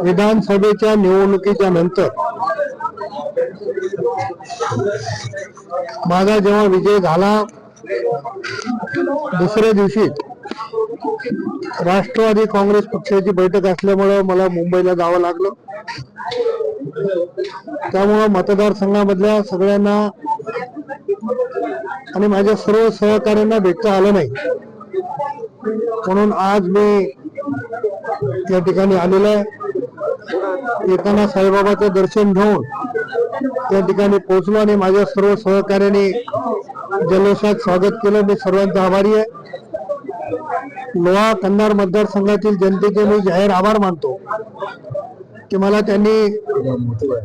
विधानसभेच्या निवडणुकीच्या नंतर माझा जेव्हा विजय झाला, दुसऱ्या दिवशी राष्ट्रवादी काँग्रेस पक्षाची बैठक असल्यामुळे मला मुंबईला जावं लागलं. त्यामुळे मतदारसंघामधल्या सगळ्यांना आणि माझ्या सर्व सहकाऱ्यांना भेटता आलं नाही. म्हणून आज मी या ठिकाणी आलेलो आहे. येताना साईबाबाचं दर्शन घेऊन त्या ठिकाणी पोहोचलो आणि माझ्या सर्व सहकार्याने जल्लोषात स्वागत केलं. मी सर्वांचा आभारी आहे. लोहा कंधार मतदारसंघातील जनतेचे मी जाहीर आभार मानतो की मला त्यांनी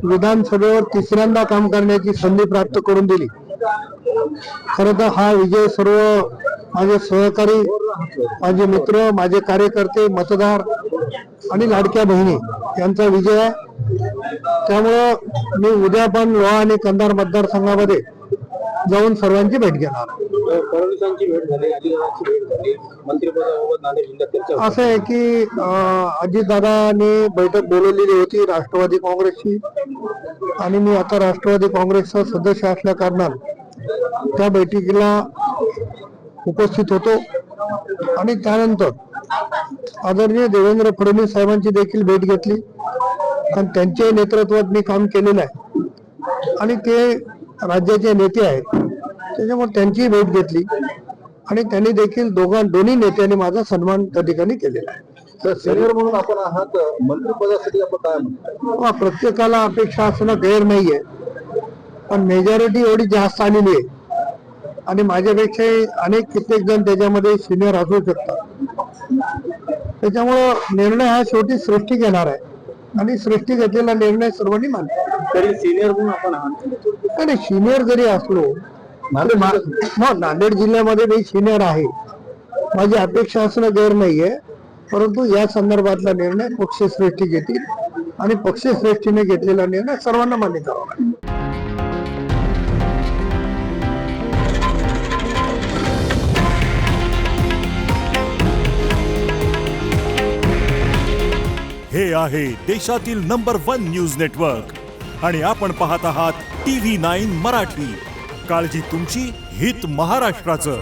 विधानसभेवर तिसऱ्यांदा काम करण्याची संधी प्राप्त करून दिली. खरं तर हा विजय सर्व माझे सहकारी, माझे मित्र, माझे कार्यकर्ते, मतदार आणि लाडक्या बहिणी यांचा विजय आहे. त्यामुळं मी उद्या पण लोहा आणि कंधार मतदारसंघामध्ये जाऊन सर्वांची भेट घेणार. असं आहे की अजितदादांनी बैठक बोलवलेली होती राष्ट्रवादी काँग्रेसची, आणि मी आता राष्ट्रवादी काँग्रेसचा सदस्य असल्या कारणाने त्या बैठकीला उपस्थित होतो. आणि त्यानंतर आदरणीय देवेंद्र फडणवीस साहेबांची देखील भेट घेतली आणि त्यांच्या नेतृत्वात मी काम केलेलं आहे आणि ते राज्याचे नेते आहेत, त्याच्यामुळे त्यांची भेट घेतली आणि त्यांनी देखील दोन्ही नेत्यांनी माझा सन्मान त्या ठिकाणी केलेला आहे. तर सिनियर म्हणून आपण आहात, मंत्रिपदासाठी आपण काय म्हणतो? प्रत्येकाला अपेक्षा असणं गैर नाहीये, पण मेजॉरिटी एवढी जास्त आलेली आहे आणि माझ्यापेक्षा कित्येक जण त्याच्यामध्ये सिनियर असू शकतात. त्याच्यामुळं निर्णय हा शेवटी सृष्टी घेणार आहे आणि सृष्टी घेतलेला निर्णय सर्वांनी मानतो. तरी सिनियर म्हणून आपण आहात आणि सिनियर जरी असलो, नांदेड जिल्ह्यामध्ये मी सिनियर आहे, माझी अपेक्षा असणं गैर नाहीये, परंतु या संदर्भातला निर्णय पक्षश्रेष्ठी घेतील आणि पक्षश्रेष्ठीने घेतलेला निर्णय सर्वांना मान्य करावा लागेल. हे आहे देशातील नंबर 1 न्यूज नेटवर्क आणि आपण पाहत आहात TV9 मराठी. काळजी तुमची, हित महाराष्ट्राचं.